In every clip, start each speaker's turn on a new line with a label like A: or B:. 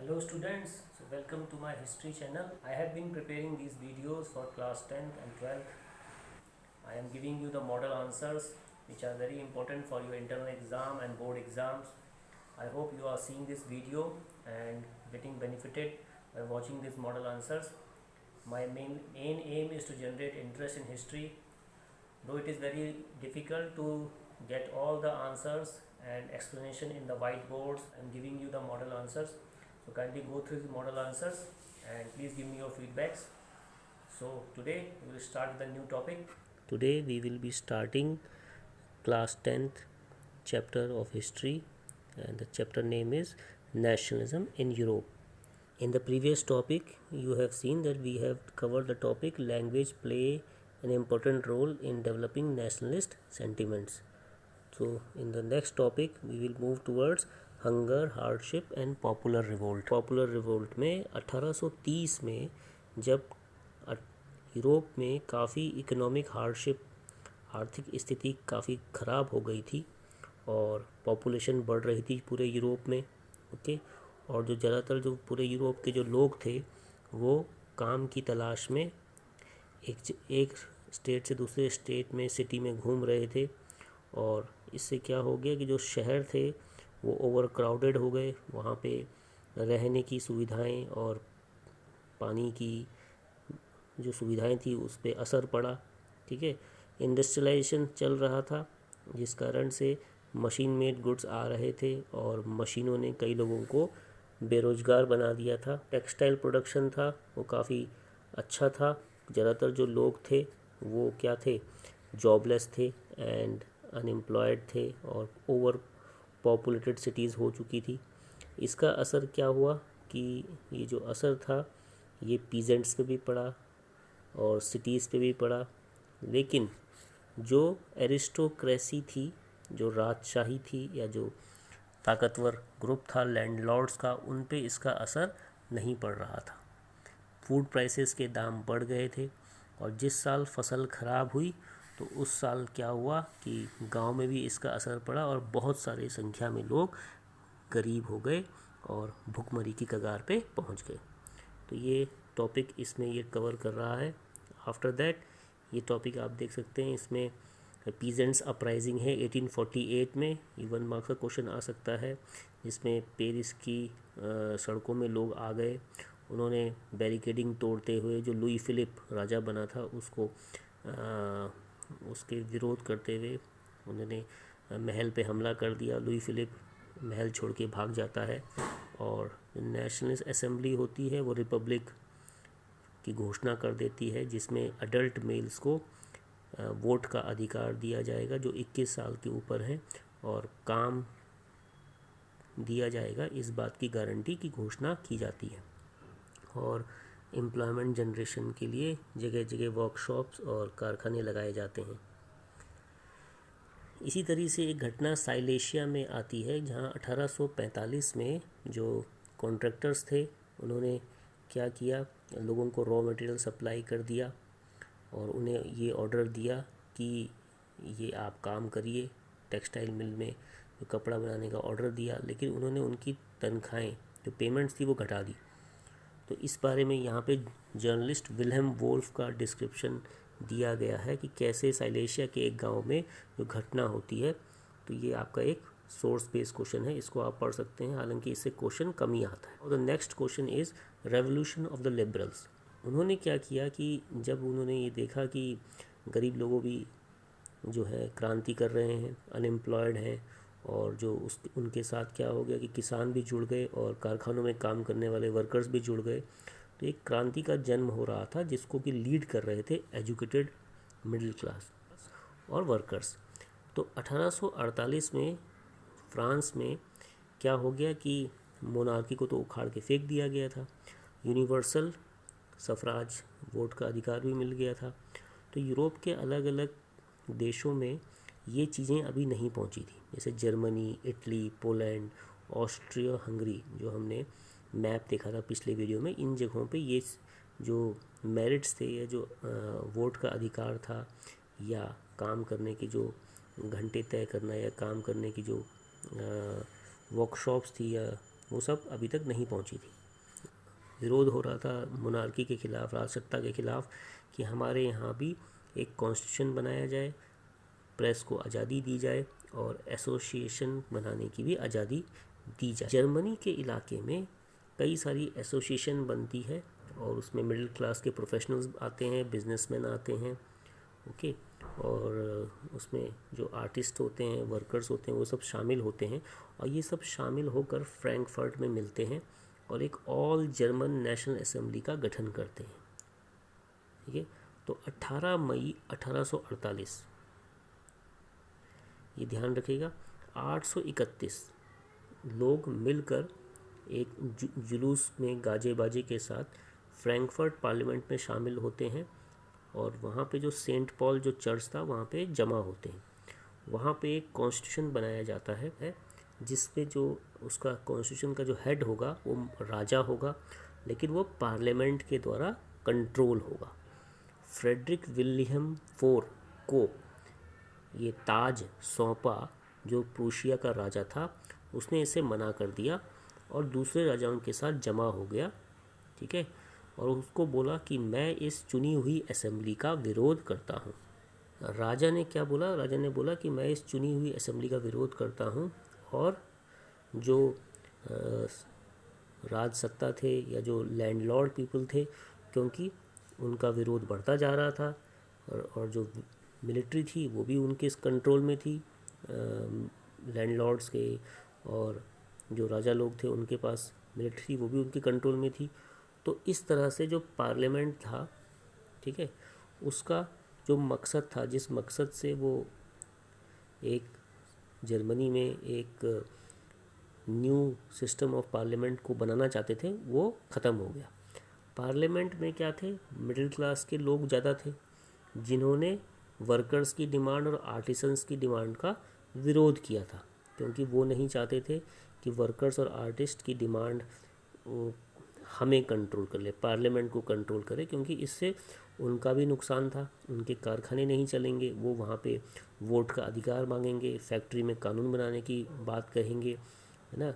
A: Hello students, so welcome to my history channel. I have been preparing these videos for class 10th and 12th. I am giving you the model answers which are very important for your internal exam and board exams. I hope you are seeing this video and getting benefited by watching these model answers. My main aim is to generate interest in history. Though it is very difficult to get all the answers and explanation in the whiteboards, I am giving you the model answers. So kindly go through the model answers and please give me your feedbacks. So today we will start the new topic. Today we will be starting class 10th chapter of history, and the chapter name is Nationalism in Europe. In the previous topic you have seen that we have covered the topic language play an important role in developing nationalist sentiments. So in the next topic we will move towards hunger hardship and popular revolt में 1830 में जब Europe में काफ़ी economic hardship, आर्थिक स्थिति काफ़ी ख़राब हो गई थी और पॉपुलेशन बढ़ रही थी पूरे यूरोप में। ओके, और जो ज़्यादातर जो पूरे यूरोप के जो लोग थे वो काम की तलाश में एक स्टेट से दूसरे स्टेट में सिटी में घूम रहे थे, और इससे क्या हो गया कि जो शहर थे वो ओवर क्राउडेड हो गए। वहाँ पे रहने की सुविधाएं और पानी की जो सुविधाएं थी उस पर असर पड़ा। ठीक है, इंडस्ट्रियलाइजेशन चल रहा था जिस कारण से मशीन मेड गुड्स आ रहे थे और मशीनों ने कई लोगों को बेरोज़गार बना दिया था। टेक्सटाइल प्रोडक्शन था वो काफ़ी अच्छा था। ज़्यादातर जो लोग थे वो क्या थे, जॉबलेस थे एंड अनएम्प्लॉयड थे और ओवर पॉपुलेटेड सिटीज़ हो चुकी थी। इसका असर क्या हुआ कि ये जो असर था ये पीजेंट्स पे भी पड़ा और सिटीज़ पे भी पड़ा, लेकिन जो एरिस्टोक्रेसी थी, जो राजशाही थी या जो ताकतवर ग्रुप था लैंडलॉर्ड्स का, उन पे इसका असर नहीं पड़ रहा था। फूड प्राइसेस के दाम बढ़ गए थे और जिस साल फसल ख़राब हुई तो उस साल क्या हुआ कि गांव में भी इसका असर पड़ा और बहुत सारी संख्या में लोग गरीब हो गए और भुखमरी की कगार पे पहुंच गए। तो ये टॉपिक इसमें ये कवर कर रहा है। आफ्टर दैट ये टॉपिक आप देख सकते हैं, इसमें पीजेंट्स अपराइजिंग है 1848 में। ये 1 मार्क्स का क्वेश्चन आ सकता है, जिसमें पेरिस की सड़कों में लोग आ गए। उन्होंने बैरिकेडिंग तोड़ते हुए जो लुई फिलिप राजा बना था उसके विरोध करते हुए उन्होंने महल पे हमला कर दिया। लुई फिलिप महल छोड़ के भाग जाता है और नेशनलिस्ट असेंबली होती है वो रिपब्लिक की घोषणा कर देती है, जिसमें अडल्ट मेल्स को वोट का अधिकार दिया जाएगा जो 21 साल के ऊपर हैं, और काम दिया जाएगा, इस बात की गारंटी की घोषणा की जाती है। और एम्प्लॉयमेंट जनरेशन के लिए जगह जगह वर्कशॉप्स और कारखाने लगाए जाते हैं। इसी तरीके से एक घटना साइलेशिया में आती है, जहां 1845 में जो कॉन्ट्रैक्टर्स थे उन्होंने क्या किया, लोगों को रॉ मटेरियल सप्लाई कर दिया और उन्हें ये ऑर्डर दिया कि ये आप काम करिए। टेक्सटाइल मिल में जो कपड़ा बनाने का ऑर्डर दिया, लेकिन उन्होंने उनकी तनख्वाहें जो पेमेंट्स थी वो घटा दी। तो इस बारे में यहाँ पे जर्नलिस्ट विल्हेम वोल्फ का डिस्क्रिप्शन दिया गया है कि कैसे साइलेशिया के एक गांव में जो घटना होती है। तो ये आपका एक सोर्स बेस्ड क्वेश्चन है, इसको आप पढ़ सकते हैं, हालांकि इससे क्वेश्चन कम ही आता है। और the next question is revolution of the liberals. उन्होंने क्या किया कि जब उन्होंने ये देखा कि गरीब लोगों भी जो है क्रांति कर रहे हैं, अनएम्प्लॉयड हैं, और जो उनके साथ क्या हो गया कि किसान भी जुड़ गए और कारखानों में काम करने वाले वर्कर्स भी जुड़ गए। तो एक क्रांति का जन्म हो रहा था जिसको कि लीड कर रहे थे एजुकेटेड मिडिल क्लास और वर्कर्स। तो 1848 में फ्रांस में क्या हो गया कि मोनार्की को तो उखाड़ के फेंक दिया गया था, यूनिवर्सल सफराज वोट का अधिकार भी मिल गया था। तो यूरोप के अलग अलग देशों में ये चीज़ें अभी नहीं पहुंची थी, जैसे Germany, Italy, Poland, Austria Hungary, जो हमने मैप देखा था पिछले वीडियो में। इन जगहों पे ये जो मेरिट्स थे या जो वोट का अधिकार था या काम करने की जो घंटे तय करना या काम करने की जो वर्कशॉप्स थी या वो सब अभी तक नहीं पहुंची थी। विरोध हो रहा था मोनार्की के ख़िलाफ़, राजसत्ता के ख़िलाफ़, कि हमारे यहाँ भी एक कॉन्स्टिट्यूशन बनाया जाए, प्रेस को आज़ादी दी जाए और एसोसिएशन बनाने की भी आज़ादी दी जाए। जर्मनी के इलाके में कई सारी एसोसिएशन बनती है और उसमें मिडिल क्लास के प्रोफेशनल्स आते हैं, बिजनेसमैन आते हैं, ओके, और उसमें जो आर्टिस्ट होते हैं, वर्कर्स होते हैं, वो सब शामिल होते हैं और ये सब शामिल होकर फ्रैंकफर्ट में मिलते हैं और एक ऑल जर्मन नेशनल असेंबली का गठन करते हैं। ठीक है, तो 18 मई 1848, ये ध्यान रखिएगा, 831 लोग मिलकर एक जुलूस में गाजे बाजे के साथ फ्रैंकफर्ट पार्लियामेंट में शामिल होते हैं और वहाँ पे जो सेंट पॉल जो चर्च था वहाँ पे जमा होते हैं। वहाँ पे एक कॉन्स्टिट्यूशन बनाया जाता है जिसपे जो उसका कॉन्स्टिट्यूशन का जो हेड होगा वो राजा होगा, लेकिन वो पार्लियामेंट के द्वारा कंट्रोल होगा। फ्रेडरिक विलियम फोर को ये ताज सौंपा जो प्रूशिया का राजा था, उसने इसे मना कर दिया और दूसरे राजाओं के साथ जमा हो गया। ठीक है, और उसको बोला कि मैं इस चुनी हुई असेंबली का विरोध करता हूँ। राजा ने क्या बोला? राजा ने बोला कि मैं इस चुनी हुई असेंबली का विरोध करता हूँ और जो राजसत्ता थे या जो लैंडलॉर्ड पीपल थे, क्योंकि उनका विरोध बढ़ता जा रहा था और जो मिलिट्री थी वो भी उनके कंट्रोल में थी, लैंडलॉर्ड्स के, और जो राजा लोग थे उनके पास मिलिट्री वो भी उनके कंट्रोल में थी। तो इस तरह से जो पार्लियामेंट था, ठीक है, उसका जो मकसद था, जिस मकसद से वो एक जर्मनी में एक न्यू सिस्टम ऑफ पार्लियामेंट को बनाना चाहते थे, वो ख़त्म हो गया। पार्लियामेंट में क्या थे? मिडिल क्लास के लोग ज़्यादा थे जिन्होंने वर्कर्स की डिमांड और आर्टिसंस की डिमांड का विरोध किया था, क्योंकि वो नहीं चाहते थे कि वर्कर्स और आर्टिस्ट की डिमांड हमें कंट्रोल कर ले, पार्लियामेंट को कंट्रोल करे, क्योंकि इससे उनका भी नुकसान था। उनके कारखाने नहीं चलेंगे, वो वहाँ पे वोट का अधिकार मांगेंगे, फैक्ट्री में कानून बनाने की बात कहेंगे, है ना,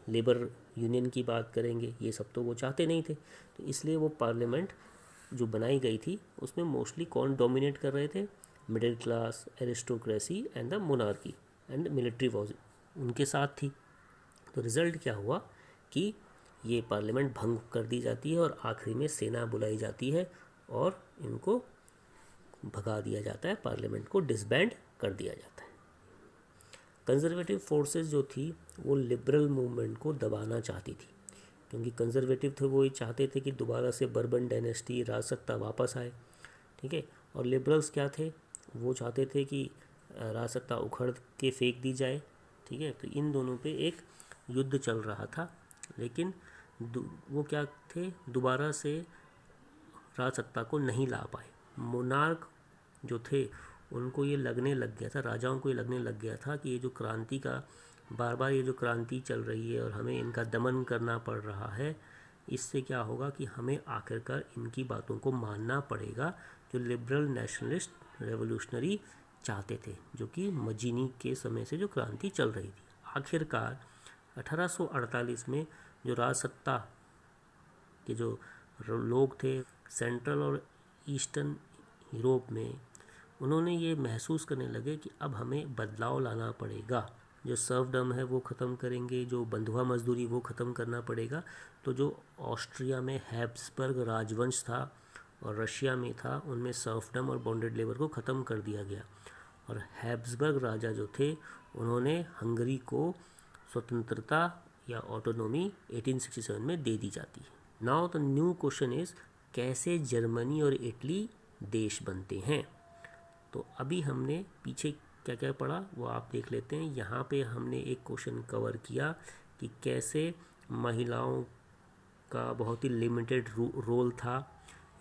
A: लेबर यूनियन की बात करेंगे, ये सब तो वो चाहते नहीं थे। तो इसलिए वो पार्लियामेंट जो बनाई गई थी उसमें मोस्टली कौन डोमिनेट कर रहे थे? Middle class, aristocracy and the monarchy, and military was उनके साथ थी। तो रिज़ल्ट क्या हुआ कि ये पार्लियामेंट भंग कर दी जाती है और आखिरी में सेना बुलाई जाती है और इनको भगा दिया जाता है, पार्लियामेंट को डिसबैंड कर दिया जाता है। कंजर्वेटिव फोर्सेस जो थी वो लिबरल मूवमेंट को दबाना चाहती थी, क्योंकि कंजर्वेटिव थे वो ये चाहते थे कि दोबारा से बर्बन डायनेस्टी, राजसत्ता वापस आए। ठीक है, और लिबरल्स क्या थे? वो चाहते थे कि राजसत्ता उखड़ के फेंक दी जाए। ठीक है, तो इन दोनों पे एक युद्ध चल रहा था, लेकिन वो क्या थे? दोबारा से राजसत्ता को नहीं ला पाए। मोनार्क जो थे उनको ये लगने लग गया था, राजाओं को ये लगने लग गया था कि ये जो क्रांति का बार बार ये जो क्रांति चल रही है और हमें इनका दमन करना पड़ रहा है, इससे क्या होगा कि हमें आखिरकार इनकी बातों को मानना पड़ेगा, जो लिबरल नेशनलिस्ट रेवोल्यूशनरी चाहते थे, जो कि मजीनी के समय से जो क्रांति चल रही थी। आखिरकार 1848 में जो राजसत्ता के जो लोग थे सेंट्रल और ईस्टर्न यूरोप में, उन्होंने ये महसूस करने लगे कि अब हमें बदलाव लाना पड़ेगा। जो सर्वडम है वो ख़त्म करेंगे, जो बंधुआ मजदूरी वो ख़त्म करना पड़ेगा। तो जो ऑस्ट्रिया में हैब्सबर्ग राजवंश था और रशिया में था, उनमें सर्वडम और बॉन्डेड लेबर को ख़त्म कर दिया गया। और हैब्सबर्ग राजा जो थे उन्होंने हंगरी को स्वतंत्रता या ऑटोनॉमी 1867 में दे दी जाती है। Now the new question is, कैसे जर्मनी और इटली देश बनते हैं? तो अभी हमने पीछे क्या क्या पढ़ा वो आप देख लेते हैं। यहाँ पे हमने एक क्वेश्चन कवर किया कि कैसे महिलाओं का बहुत ही लिमिटेड रोल था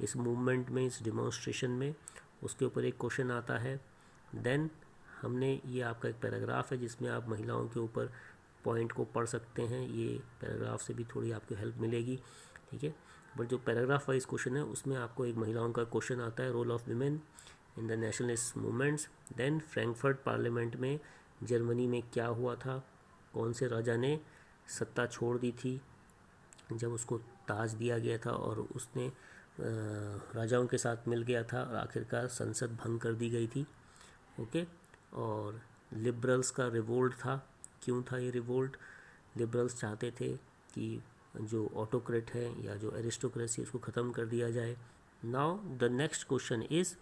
A: इस मूवमेंट में, इस डिमॉन्स्ट्रेशन में, उसके ऊपर एक क्वेश्चन आता है। देन हमने ये आपका एक पैराग्राफ है जिसमें आप महिलाओं के ऊपर पॉइंट को पढ़ सकते हैं, ये पैराग्राफ से भी थोड़ी आपको हेल्प मिलेगी। ठीक है, बट जो पैराग्राफ वाइज क्वेश्चन है उसमें आपको एक महिलाओं का क्वेश्चन आता है, role of women in the nationalist movements. Then Frankfurt parliament में जर्मनी में क्या हुआ था, कौन से राजा ने सत्ता छोड़ दी थी जब उसको ताज दिया गया था और उसने राजाओं के साथ मिल गया था और आखिरकार संसद भंग कर दी गई थी। ओके। और लिबरल्स का रिवोल्ट था। क्यों था ये रिवोल्ट? लिबरल्स चाहते थे कि जो ऑटोक्रेट है या जो एरिस्टोक्रेसी उसको ख़त्म कर दिया जाए। Now the next question is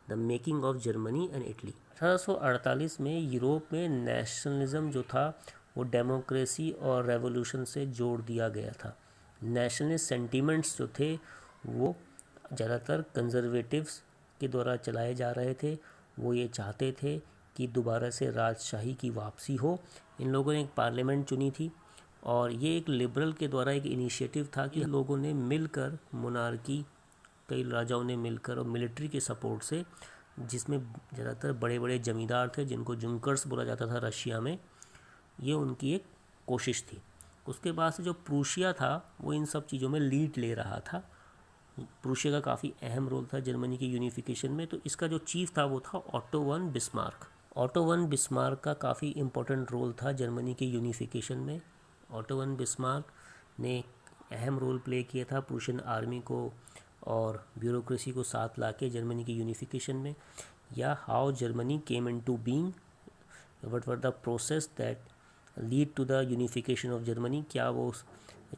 A: the making of Germany and Italy. 1848 में यूरोप में नेशनलिज्म जो था वो डेमोक्रेसी और रेवोल्यूशन से जोड़ दिया गया था। नेशनलिस्ट सेंटीमेंट्स जो थे वो ज़्यादातर कंजर्वेटिव्स के द्वारा चलाए जा रहे थे। वो ये चाहते थे कि दोबारा से राजशाही की वापसी हो। इन लोगों ने एक पार्लियामेंट चुनी थी और ये एक लिबरल के द्वारा एक इनिशिएटिव था कि लोगों ने मिलकर मोनार्की, कई राजाओं ने मिलकर और मिलिट्री के सपोर्ट से, जिसमें ज़्यादातर बड़े बड़े जमींदार थे जिनको जुंकर्स बोला जाता था रशिया में, ये उनकी एक कोशिश थी। उसके बाद से जो प्रूशिया था वो इन सब चीज़ों में लीड ले रहा था। प्रूशिया का काफ़ी अहम रोल था जर्मनी के यूनिफिकेशन में। तो इसका जो चीफ था वो था auto von Bismarck. Auto von Bismarck का काफ़ी इम्पोर्टेंट रोल था जर्मनी के यूनिफिकेशन में। ऑटो वन बिस्मार्क ने अहम रोल प्ले किया था प्रूशियन आर्मी को और ब्यूरोक्रेसी को साथ लाके जर्मनी के यूनिफिकेशन में। या how Germany came into being, what were the process that lead to the unification of Germany. क्या वो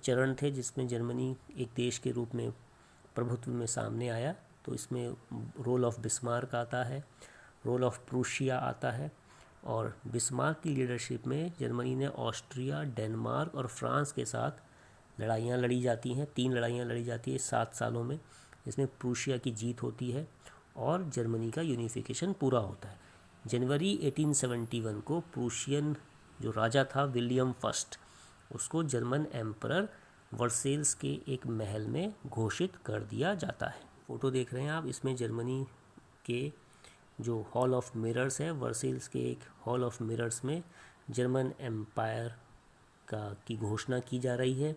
A: चरण थे जिसमें जर्मनी एक देश के रूप में प्रभुत्व में सामने आया। तो इसमें रोल ऑफ बिस्मार्क आता है, रोल ऑफ प्रूशिया आता है। और बिस्मार्क की लीडरशिप में जर्मनी ने ऑस्ट्रिया, डेनमार्क और फ्रांस के साथ लड़ाइयाँ लड़ी जाती हैं। 3 लड़ाइयाँ लड़ी जाती है 7 सालों में। इसमें प्रूशिया की जीत होती है और जर्मनी का यूनिफिकेशन पूरा होता है। जनवरी 1871 को प्रूशियन जो राजा था विलियम फर्स्ट, उसको जर्मन एम्परर वर्सेल्स के एक महल में घोषित कर दिया जाता है। फ़ोटो देख रहे हैं आप, इसमें जर्मनी के जो हॉल ऑफ मिरर्स है, वर्सेल्स के एक हॉल ऑफ मिरर्स में जर्मन एम्पायर की घोषणा की जा रही है,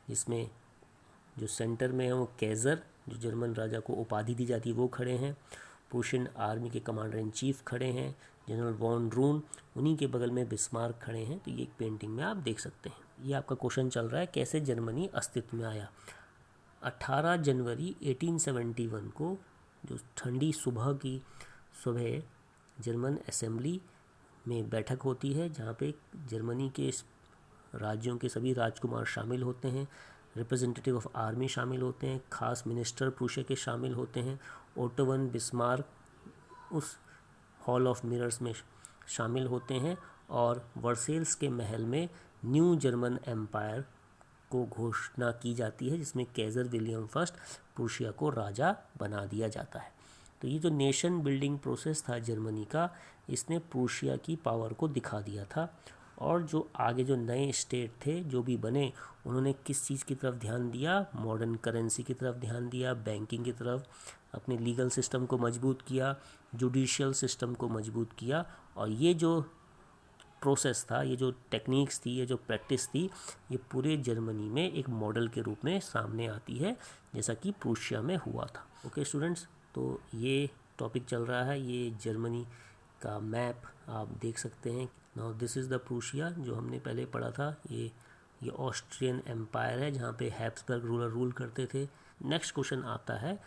A: जिसमें जो सेंटर में है वो कैज़र, जो जर्मन राजा को उपाधि दी जाती है, वो खड़े हैं। प्रूशियन आर्मी के कमांडर इन चीफ खड़े हैं, जनरल वॉन रून, उन्हीं के बगल में बिस्मार्क खड़े हैं। तो ये एक पेंटिंग में आप देख सकते हैं। ये आपका क्वेश्चन चल रहा है कैसे जर्मनी अस्तित्व में आया। 18 जनवरी 1871 को जो ठंडी सुबह जर्मन असेंबली में बैठक होती है, जहाँ पे जर्मनी के राज्यों के सभी राजकुमार शामिल होते हैं, रिप्रेजेंटेटिव ऑफ आर्मी शामिल होते हैं, खास मिनिस्टर प्रूशिया के शामिल होते हैं। ऑटो वन बिस्मार्क उस हॉल ऑफ मिरर्स में शामिल होते हैं और वर्सेल्स के महल में न्यू जर्मन एम्पायर को घोषणा की जाती है, जिसमें कैज़र विलियम फर्स्ट प्रूशिया को राजा बना दिया जाता है। तो ये जो नेशन बिल्डिंग प्रोसेस था जर्मनी का, इसने प्रूशिया की पावर को दिखा दिया था। और जो आगे जो नए स्टेट थे जो भी बने, उन्होंने किस चीज़ की तरफ ध्यान दिया? मॉडर्न करेंसी की तरफ ध्यान दिया, बैंकिंग की तरफ, अपने लीगल सिस्टम को मजबूत किया, जुडिशियल सिस्टम को मजबूत किया। और ये जो प्रोसेस था, ये जो टेक्निक्स थी, ये जो प्रैक्टिस थी, ये पूरे जर्मनी में एक मॉडल के रूप में सामने आती है, जैसा कि प्रूशिया में हुआ था। ओके स्टूडेंट्स, तो ये टॉपिक चल रहा है, ये जर्मनी का मैप आप देख सकते हैं। Now this is the Prussia जो हमने पहले पढ़ा था। ये ऑस्ट्रियन एम्पायर है जहाँ पे हैब्सबर्ग रूलर रूल करते थे। नेक्स्ट क्वेश्चन आता है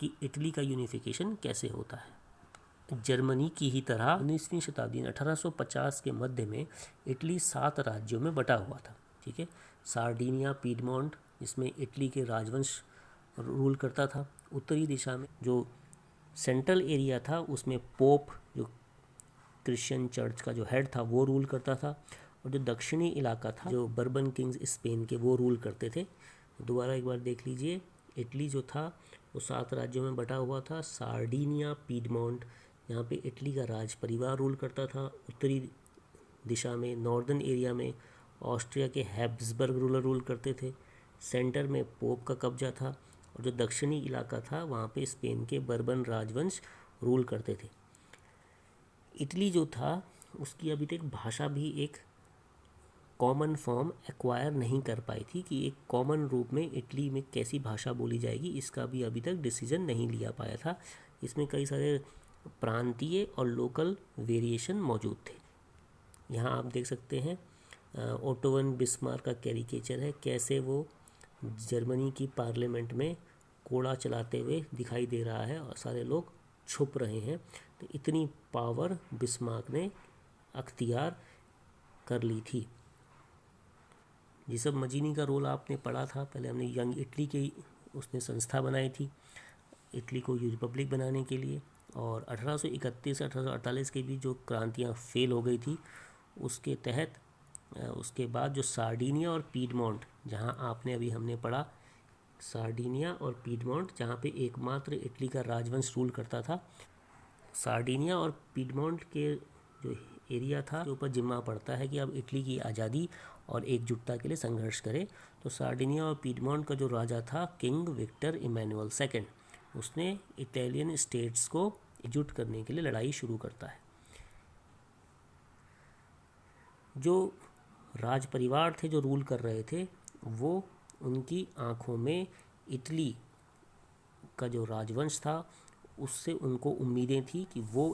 A: कि इटली का यूनिफिकेशन कैसे होता है। जर्मनी की ही तरह 19वीं शताब्दी में 1850 के मध्य में इटली 7 राज्यों में बटा हुआ था। ठीक है, सार्डिनिया, पीडमोंट, जिसमें इटली के राजवंश रूल करता था। उत्तरी दिशा में जो सेंट्रल एरिया था उसमें पोप, जो क्रिश्चियन चर्च का जो हेड था, वो रूल करता था। और जो दक्षिणी इलाका था, जो बर्बन किंग्स स्पेन के, वो रूल करते थे। दोबारा एक बार देख लीजिए, इटली जो था वो 7 राज्यों में बटा हुआ था। सार्डिनिया, पीडमोंट, यहाँ पे इटली का राज परिवार रूल करता था। उत्तरी दिशा में, नॉर्दर्न एरिया में ऑस्ट्रिया के हैब्सबर्ग रूलर रूल करते थे। सेंटर में पोप का कब्जा था। और जो दक्षिणी इलाका था वहाँ पे स्पेन के बर्बन राजवंश रूल करते थे। इटली जो था उसकी अभी तक भाषा भी एक कॉमन फॉर्म एक्वायर नहीं कर पाई थी कि एक कॉमन रूप में इटली में कैसी भाषा बोली जाएगी, इसका भी अभी तक डिसीजन नहीं लिया पाया था। इसमें कई सारे प्रांतीय और लोकल वेरिएशन मौजूद थे। यहाँ आप देख सकते हैं ओटो वन बिस्मार्क का कैरिकेचर है, कैसे वो जर्मनी की पार्लियामेंट में कोड़ा चलाते हुए दिखाई दे रहा है और सारे लोग छुप रहे हैं। तो इतनी पावर बिस्मार्क ने अख्तियार कर ली थी। जिसब मजीनी का रोल आपने पढ़ा था, पहले हमने यंग इटली की उसने संस्था बनाई थी इटली को रिपब्लिक बनाने के लिए, और 1831 1848 के बीच जो क्रांतियाँ फेल हो गई थी उसके तहत उसके बाद जो सार्डिनिया और पीडमोंट, जहाँ आपने अभी हमने पढ़ा सार्डिनिया और पीडमोंट, जहाँ पे एकमात्र इटली का राजवंश रूल करता था, सार्डिनिया और पीडमोंट के जो एरिया था के ऊपर जिम्मा पड़ता है कि अब इटली की आज़ादी और एकजुटता के लिए संघर्ष करे। तो सार्डिनिया और पीडमोंट का जो राजा था किंग विक्टर इमैनुअल सेकेंड, उसने इटालियन स्टेट्स को एकजुट करने के लिए लड़ाई शुरू करता है। जो राज परिवार थे जो रूल कर रहे थे, वो उनकी आंखों में इटली का जो राजवंश था उससे उनको उम्मीदें थी कि वो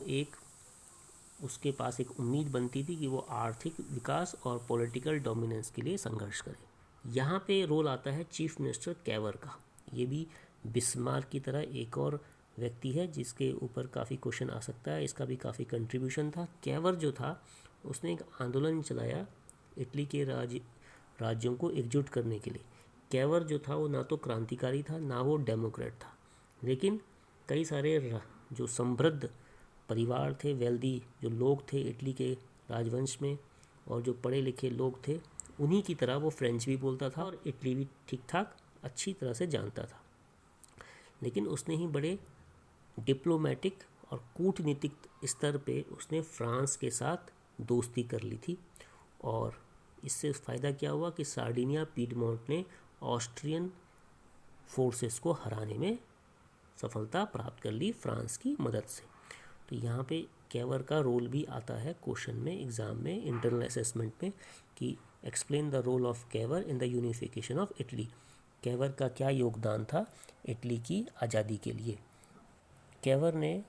A: उसके पास एक उम्मीद बनती थी कि वो आर्थिक विकास और पॉलिटिकल डोमिनेंस के लिए संघर्ष करे। यहाँ पे रोल आता है चीफ मिनिस्टर कैवर का। ये भी बिस्मार्क की तरह एक और व्यक्ति है जिसके ऊपर काफ़ी क्वेश्चन आ सकता है, इसका भी काफ़ी कंट्रीब्यूशन था। कैवर जो था उसने एक आंदोलन चलाया इटली के राज्यों को एकजुट करने के लिए। कैवर जो था वो ना तो क्रांतिकारी था ना वो डेमोक्रेट था, लेकिन कई सारे जो समृद्ध परिवार थे, वेल्दी जो लोग थे इटली के राजवंश में और जो पढ़े लिखे लोग थे, उन्हीं की तरह वो फ्रेंच भी बोलता था और इटली भी ठीक ठाक अच्छी तरह से जानता था। लेकिन उसने ही बड़े डिप्लोमेटिक और कूटनीतिक स्तर पे उसने फ्रांस के साथ दोस्ती कर ली थी, और इससे फ़ायदा क्या हुआ कि सार्डिनिया पीडमोंट ने ऑस्ट्रियन फोर्सेस को हराने में सफलता प्राप्त कर ली फ्रांस की मदद से। तो यहाँ पे कैवर का रोल भी आता है क्वेश्चन में, एग्ज़ाम में, इंटरनल असेसमेंट में, कि explain the role of Cavour in the unification of Italy. Cavour का क्या योगदान था इटली की आज़ादी के लिए। कैवर ने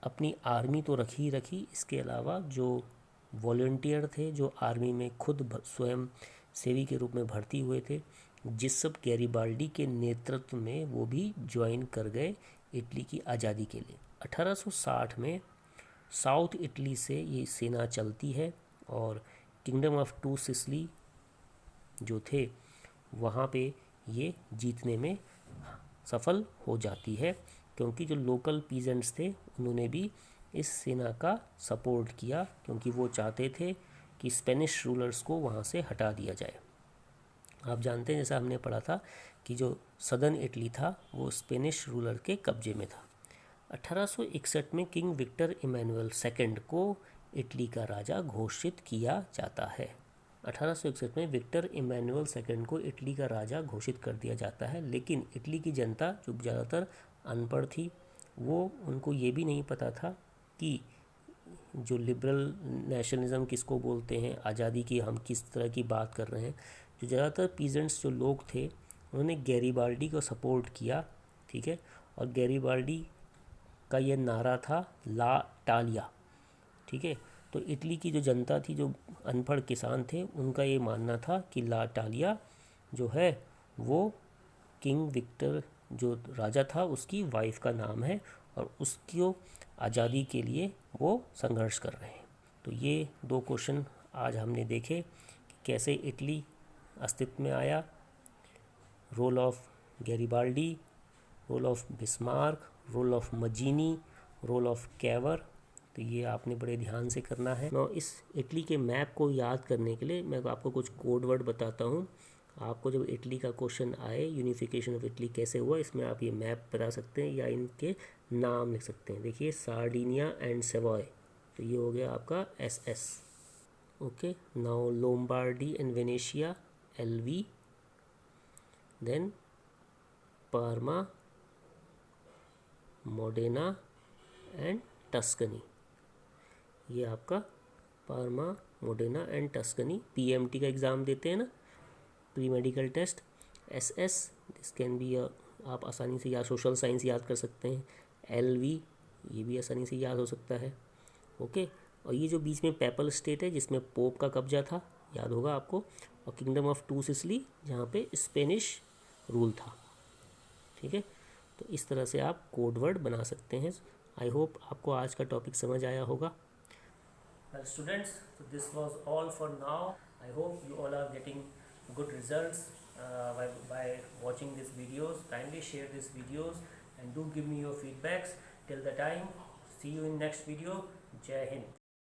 A: अपनी आर्मी तो रखी, इसके अलावा जो वॉलंटियर थे जो आर्मी में खुद स्वयं सेवी के रूप में भर्ती हुए थे, जिसब गैरिबाल्डी के नेतृत्व में वो भी ज्वाइन कर गए इटली की आज़ादी के लिए। 1860 में साउथ इटली से ये सेना चलती है और किंगडम ऑफ टू सिसिली जो थे वहाँ पे ये जीतने में सफल हो जाती है, क्योंकि जो लोकल पीजेंट्स थे उन्होंने भी इस सेना का सपोर्ट किया, क्योंकि वो चाहते थे कि स्पेनिश रूलर्स को वहाँ से हटा दिया जाए। आप जानते हैं जैसा हमने पढ़ा था कि जो सदर्न इटली था वो स्पेनिश रूलर के कब्जे में था। 1861 में किंग विक्टर इमैनुअल सेकेंड को इटली का राजा घोषित किया जाता है। 1861 में विक्टर इमैनुअल सेकेंड को इटली का राजा घोषित कर दिया जाता है, लेकिन इटली की जनता जो ज़्यादातर अनपढ़ थी, वो उनको ये भी नहीं पता था कि जो लिबरल नेशनलिज्म किसको बोलते हैं, आज़ादी की हम किस तरह की बात कर रहे हैं। जो ज़्यादातर पीजेंट्स जो लोग थे उन्होंने गैरिबाल्डी को सपोर्ट किया, ठीक है, और गैरिबाल्डी का ये नारा था ला टालिया, ठीक है। तो इटली की जो जनता थी, जो अनपढ़ किसान थे, उनका ये मानना था कि ला टालिया जो है वो किंग विक्टर जो राजा था उसकी वाइफ का नाम है और उसकी आज़ादी के लिए वो संघर्ष कर रहे हैं। तो ये दो क्वेश्चन आज हमने देखे कि कैसे इटली अस्तित्व में आया, role of Garibaldi, role of Bismarck, role of Mazzini, role of Cavour. तो ये आपने बड़े ध्यान से करना है। मैं इस इटली के मैप को याद करने के लिए मैं आपको कुछ कोड वर्ड बताता हूँ। आपको जब इटली का क्वेश्चन आए यूनिफिकेशन ऑफ इटली कैसे हुआ, इसमें आप ये मैप बता सकते हैं या इनके नाम लिख सकते हैं। देखिए सार्डिनिया एंड सेवॉय, तो ये हो गया आपका SS, okay. Now Lombardy and Venetia LV, then Parma, Modena and Tuscany, ये आपका Parma, Modena and Tuscany. PMT का एग्ज़ाम देते हैं ना, pre medical test. SS this can be आप आसानी से या सोशल साइंस याद कर सकते हैं। LV ये भी आसानी से याद हो सकता है, ओके। और ये जो बीच में पेपल स्टेट है जिसमें पोप का कब्जा था, याद होगा आपको, और किंगडम ऑफ टू सिसिली जहाँ पे स्पेनिश रूल था। ठीक है, तो इस तरह से आप कोड वर्ड बना सकते हैं। आई होप आपको आज का टॉपिक समझ आया होगा। Well students, so this was all for now. I hope you all are getting good results by watching these videos. Kindly share these videos and do give me your feedbacks. Till the time, see you in next video. Jai Hind.